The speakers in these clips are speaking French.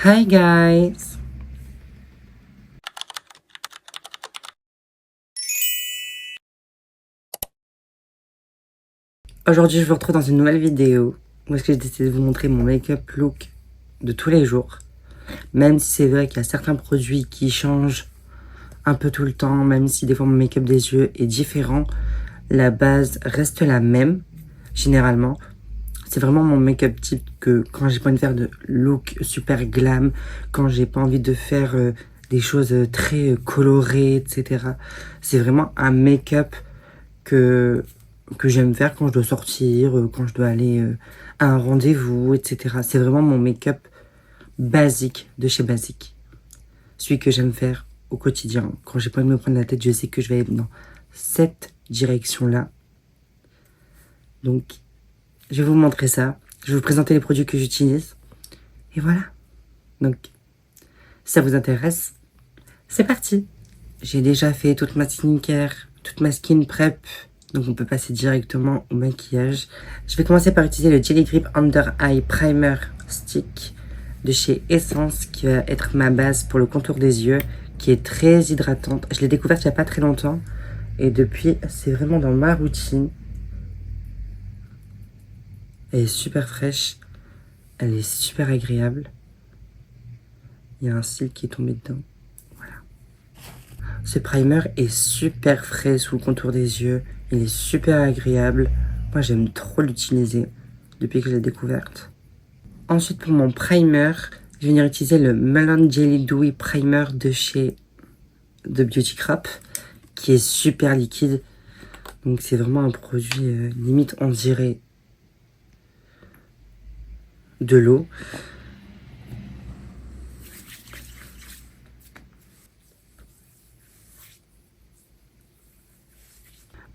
Hi guys! Aujourd'hui, je vous retrouve dans une nouvelle vidéo où est-ce que j'ai décidé de vous montrer mon make-up look de tous les jours. Même si c'est vrai qu'il y a certains produits qui changent un peu tout le temps, même si des fois mon make-up des yeux est différent, la base reste la même, généralement. C'est vraiment mon make-up type que quand j'ai pas envie de faire de look super glam, quand j'ai pas envie de faire des choses très colorées, etc. C'est vraiment un make-up que j'aime faire quand je dois sortir, quand je dois aller à un rendez-vous, etc. C'est vraiment mon make-up basique de chez Basique. Celui que j'aime faire au quotidien. Quand j'ai pas envie de me prendre la tête, je sais que je vais aller dans cette direction-là. Donc, je vais vous montrer ça. Je vais vous présenter les produits que j'utilise. Et voilà. Donc, si ça vous intéresse, c'est parti. J'ai déjà fait toute ma skincare, toute ma skin prep. Donc on peut passer directement au maquillage. Je vais commencer par utiliser le Jelly Grip Under Eye Primer Stick de chez Essence, qui va être ma base pour le contour des yeux, qui est très hydratante. Je l'ai découverte il n'y a pas très longtemps. Et depuis, c'est vraiment dans ma routine. Elle est super fraîche. Elle est super agréable. Il y a un cil qui est tombé dedans. Voilà. Ce primer est super frais sous le contour des yeux. Il est super agréable. Moi, j'aime trop l'utiliser depuis que je l'ai découverte. Ensuite, pour mon primer, je vais venir utiliser le Melon Jelly Dewy Primer de chez The Beauty Crop, qui est super liquide. Donc, c'est vraiment un produit limite, on dirait, de l'eau.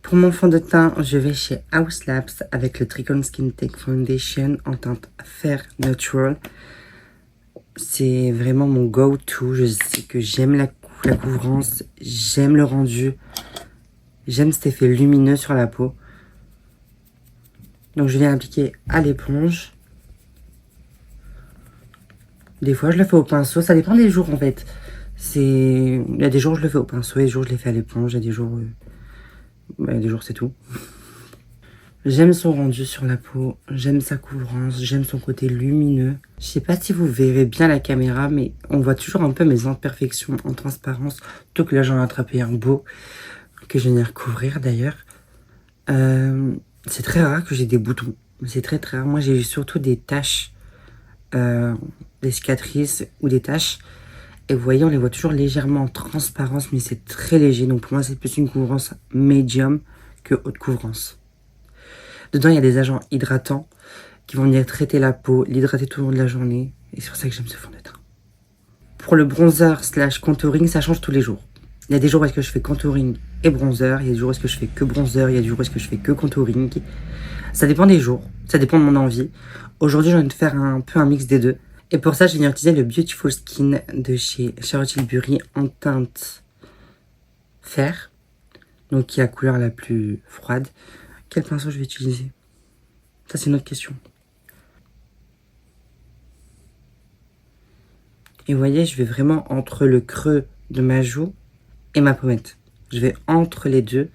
Pour mon fond de teint, je vais chez House Labs avec le Tricon Skin Tech Foundation en teinte Fair Natural. C'est vraiment mon go-to. Je sais que j'aime la couvrance, j'aime le rendu, j'aime cet effet lumineux sur la peau. Donc je viens appliquer à l'éponge. Des fois je le fais au pinceau, ça dépend des jours en fait. Il y a des jours où je le fais au pinceau, et des jours je le fais à l'éponge, il y a des jours c'est tout. J'aime son rendu sur la peau, j'aime sa couvrance, j'aime son côté lumineux. Je sais pas si vous verrez bien la caméra, mais on voit toujours un peu mes imperfections en transparence. Tout que là j'en ai attrapé un beau, que je viens de recouvrir d'ailleurs. C'est très rare que j'ai des boutons, c'est très rare. Moi j'ai surtout des taches, des cicatrices ou des taches. Et vous voyez, on les voit toujours légèrement en transparence, mais c'est très léger. Donc pour moi c'est plus une couvrance médium que haute couvrance. Dedans, il y a des agents hydratants qui vont venir traiter la peau, l'hydrater tout au long de la journée. Et c'est pour ça que j'aime ce fond de teint. Pour le bronzer / contouring, ça change tous les jours. Il y a des jours où est-ce que je fais contouring et bronzer. Il y a des jours où est-ce que je fais que bronzer. Il y a des jours où est-ce que je fais que contouring. Ça dépend des jours. Ça dépend de mon envie. Aujourd'hui, j'ai envie de faire un peu un mix des deux. Et pour ça, je viens utiliser le Beautiful Skin de chez Charlotte Tilbury en teinte fer. Donc, qui est la couleur la plus froide. Quel pinceau je vais utiliser? Ça, c'est une autre question. Et vous voyez, je vais vraiment entre le creux de ma joue et ma pommette. Je vais entre les deux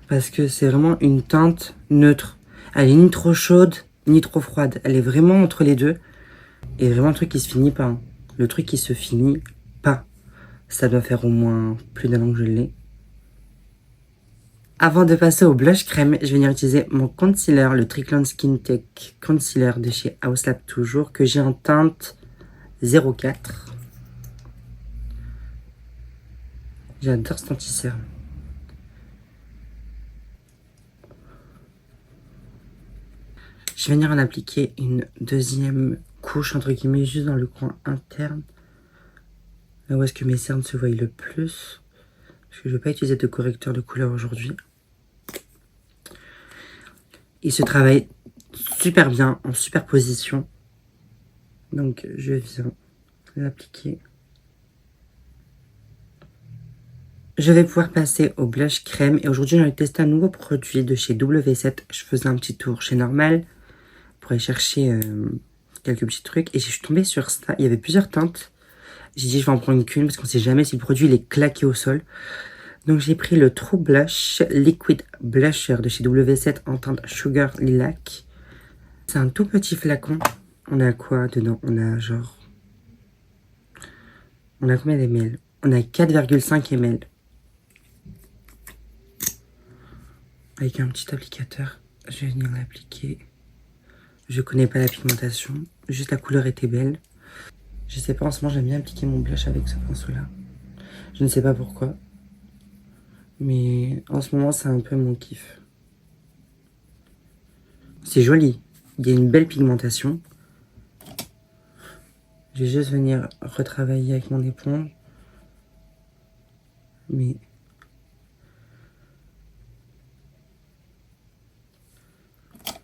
parce que c'est vraiment une teinte neutre. Elle est ni trop chaude, ni trop froide. Elle est vraiment entre les deux. Et vraiment un truc qui se finit pas. Hein. Le truc qui se finit pas. Ça doit faire au moins plus d'un an que je l'ai. Avant de passer au blush crème, je vais venir utiliser mon concealer, le Triclone Skin Tech Concealer de chez House Lab toujours, que j'ai en teinte 04. J'adore cet anti-cerne. Je vais venir en appliquer une deuxième couche, entre guillemets, juste dans le coin interne. Là où est-ce que mes cernes se voient le plus. Parce que je ne vais pas utiliser de correcteur de couleur aujourd'hui. Il se travaille super bien, en superposition. Donc je viens l'appliquer. Je vais pouvoir passer au blush crème. Et aujourd'hui, j'ai testé un nouveau produit de chez W7. Je faisais un petit tour chez Normal pour aller chercher quelques petits trucs. Et je suis tombée sur ça. Il y avait plusieurs teintes. J'ai dit, je vais en prendre qu'une parce qu'on sait jamais si le produit il est claqué au sol. Donc, j'ai pris le True Blush Liquid Blusher de chez W7 en teinte Sugar Lilac. C'est un tout petit flacon. On a quoi dedans? On a genre... On a combien d'ml? On a 4,5 ml. Avec un petit applicateur. Je vais venir l'appliquer. Je connais pas la pigmentation. Juste la couleur était belle. Je sais pas, en ce moment j'aime bien appliquer mon blush avec ce pinceau-là. Je ne sais pas pourquoi. Mais en ce moment c'est un peu mon kiff. C'est joli. Il y a une belle pigmentation. Je vais juste venir retravailler avec mon éponge. Mais...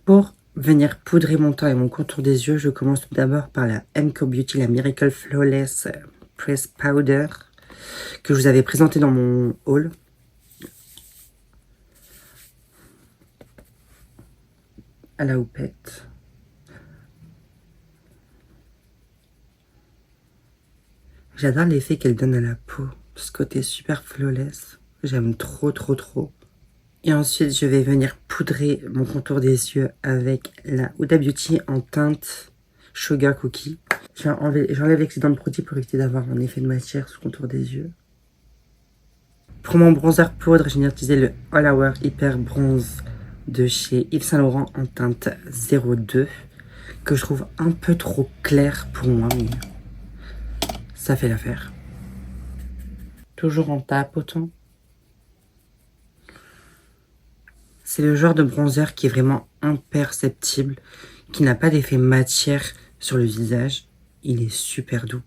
Pour venir poudrer mon teint et mon contour des yeux, je commence tout d'abord par la MCO Beauty, la Miracle Flawless Press Powder, que je vous avais présenté dans mon haul. À la houppette. J'adore l'effet qu'elle donne à la peau. Ce côté super flawless. J'aime trop, trop, trop. Et ensuite, je vais venir poudrer mon contour des yeux avec la Huda Beauty en teinte Sugar Cookie. J'enlève l'excédent de produit pour éviter d'avoir un effet de matière sous le contour des yeux. Pour mon bronzer poudre, je viens utiliser le All Hour Hyper Bronze de chez Yves Saint Laurent en teinte 02, que je trouve un peu trop clair pour moi, mais ça fait l'affaire. Toujours en tapotant. C'est le genre de bronzer qui est vraiment imperceptible, qui n'a pas d'effet matière sur le visage. Il est super doux.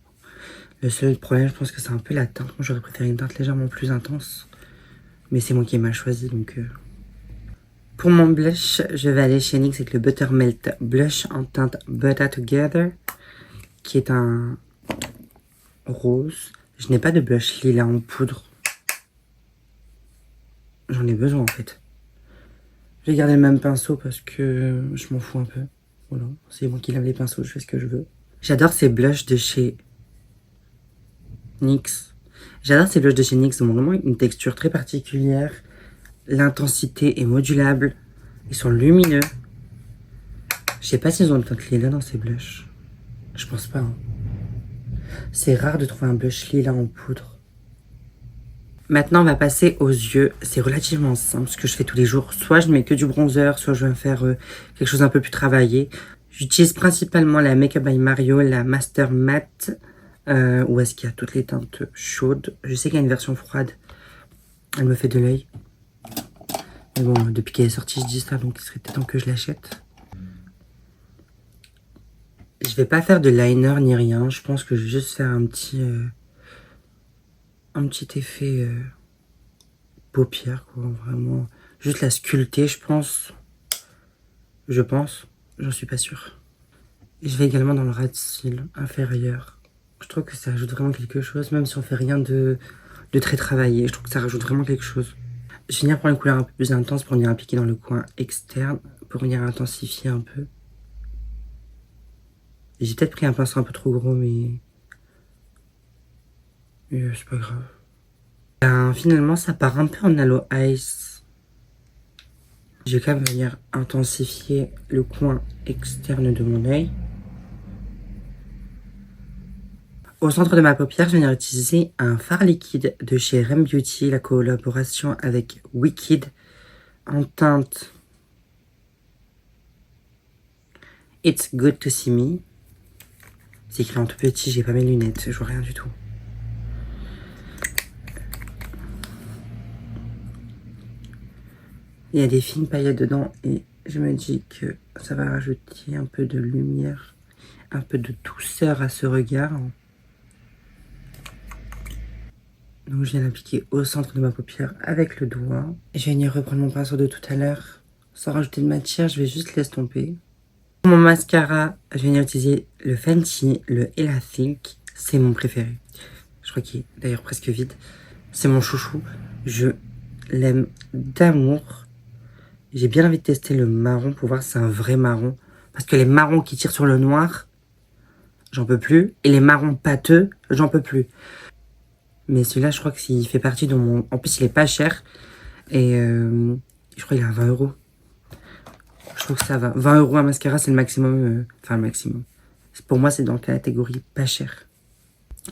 Le seul problème, je pense que c'est un peu la teinte. Moi, j'aurais préféré une teinte légèrement plus intense. Mais c'est moi qui m'a choisi, donc... Pour mon blush, je vais aller chez NYX avec le Buttermelt Blush en teinte Butter Together, qui est un rose. Je n'ai pas de blush lila en poudre. J'en ai besoin, en fait. J'ai gardé le même pinceau parce que je m'en fous un peu. Voilà, c'est moi qui lave les pinceaux, je fais ce que je veux. J'adore ces blushs de chez NYX. Ils ont vraiment une texture très particulière. L'intensité est modulable. Ils sont lumineux. Je sais pas s'ils ont une teinte lila dans ces blushs. Je pense pas. Hein. C'est rare de trouver un blush lila en poudre. Maintenant, on va passer aux yeux. C'est relativement simple, ce que je fais tous les jours. Soit je mets que du bronzer, soit je vais faire quelque chose un peu plus travaillé. J'utilise principalement la Makeup by Mario, la Master Matte, où est-ce qu'il y a toutes les teintes chaudes. Je sais qu'il y a une version froide. Elle me fait de l'œil. Mais bon, depuis qu'elle est sortie, je dis ça, donc il serait peut-être temps que je l'achète. Je vais pas faire de liner ni rien. Je pense que je vais juste faire un petit effet paupière, quoi. Vraiment, juste la sculpter, je pense. J'en suis pas sûre. Et je vais également dans le ras de cils inférieur. Je trouve que ça ajoute vraiment quelque chose, même si on fait rien de très travaillé. Je trouve que ça rajoute vraiment quelque chose. Je vais venir prendre une couleur un peu plus intense pour venir appliquer dans le coin externe, pour venir intensifier un peu. J'ai peut-être pris un pinceau un peu trop gros, mais c'est pas grave. Finalement, ça part un peu en Halo Ice. Je vais quand même venir intensifier le coin externe de mon œil. Au centre de ma paupière, je vais venir utiliser un fard liquide de chez Rem Beauty, la collaboration avec Wicked, en teinte It's Good to See Me. C'est écrit en tout petit, j'ai pas mes lunettes, je vois rien du tout. Il y a des fines paillettes dedans et je me dis que ça va rajouter un peu de lumière, un peu de douceur à ce regard. Donc je viens l'appliquer au centre de ma paupière avec le doigt. Et je vais venir reprendre mon pinceau de tout à l'heure. Sans rajouter de matière, je vais juste l'estomper. Pour mon mascara, je vais venir utiliser le Fenty, le Ella Think. C'est mon préféré. Je crois qu'il est d'ailleurs presque vide. C'est mon chouchou. Je l'aime d'amour. J'ai bien envie de tester le marron pour voir si c'est un vrai marron. Parce que les marrons qui tirent sur le noir, j'en peux plus. Et les marrons pâteux, j'en peux plus. Mais celui-là, je crois qu'il fait partie de mon... En plus, il est pas cher. Et je crois qu'il est à 20 €. Je trouve que ça va. 20 € un mascara, c'est le maximum. Enfin, le maximum. Pour moi, c'est dans la catégorie pas cher.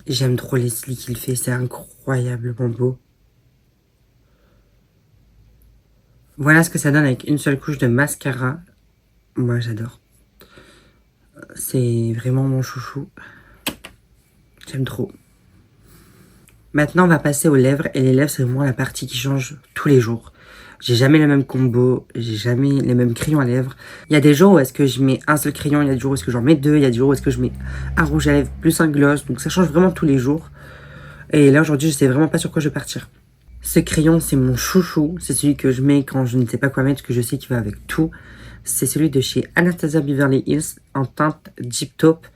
J'aime trop les slicks qu'il fait. C'est incroyablement beau. Voilà ce que ça donne avec une seule couche de mascara. Moi, j'adore. C'est vraiment mon chouchou. J'aime trop. Maintenant, on va passer aux lèvres. Et les lèvres, c'est vraiment la partie qui change tous les jours. J'ai jamais le même combo. J'ai jamais les mêmes crayons à lèvres. Il y a des jours où est-ce que je mets un seul crayon. Il y a des jours où est-ce que j'en mets deux. Il y a des jours où est-ce que je mets un rouge à lèvres plus un gloss. Donc ça change vraiment tous les jours. Et là, aujourd'hui, je sais vraiment pas sur quoi je vais partir. Ce crayon, c'est mon chouchou. C'est celui que je mets quand je ne sais pas quoi mettre, que je sais qu'il va avec tout. C'est celui de chez Anastasia Beverly Hills en teinte Deep Taupe.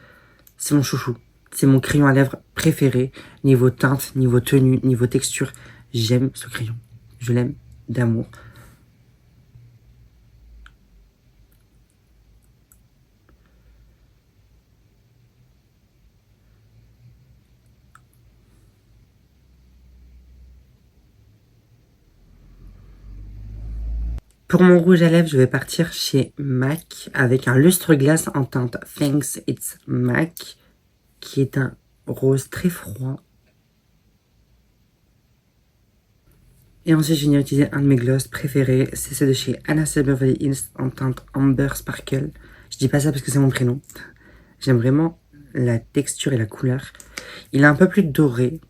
C'est mon chouchou. C'est mon crayon à lèvres préféré. Niveau teinte, niveau tenue, niveau texture. J'aime ce crayon. Je l'aime d'amour. Pour mon rouge à lèvres, je vais partir chez MAC avec un lustre glace en teinte Thanks It's MAC, qui est un rose très froid. Et ensuite, je viens utiliser un de mes gloss préférés, c'est ceux de chez Anastasia Beverly Hills en teinte Amber Sparkle. Je dis pas ça parce que c'est mon prénom. J'aime vraiment la texture et la couleur. Il est un peu plus doré,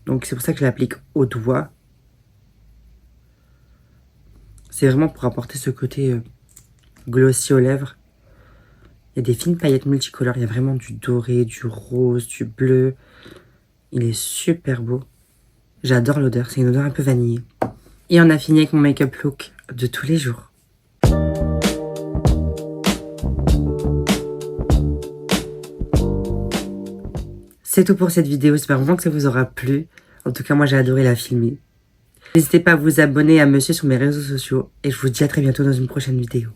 donc c'est pour ça que je l'applique au doigt. C'est vraiment pour apporter ce côté glossy aux lèvres. Il y a des fines paillettes multicolores. Il y a vraiment du doré, du rose, du bleu. Il est super beau. J'adore l'odeur. C'est une odeur un peu vanillée. Et on a fini avec mon make-up look de tous les jours. C'est tout pour cette vidéo. J'espère vraiment que ça vous aura plu. En tout cas, moi, j'ai adoré la filmer. N'hésitez pas à vous abonner, à me suivre sur mes réseaux sociaux. Et je vous dis à très bientôt dans une prochaine vidéo.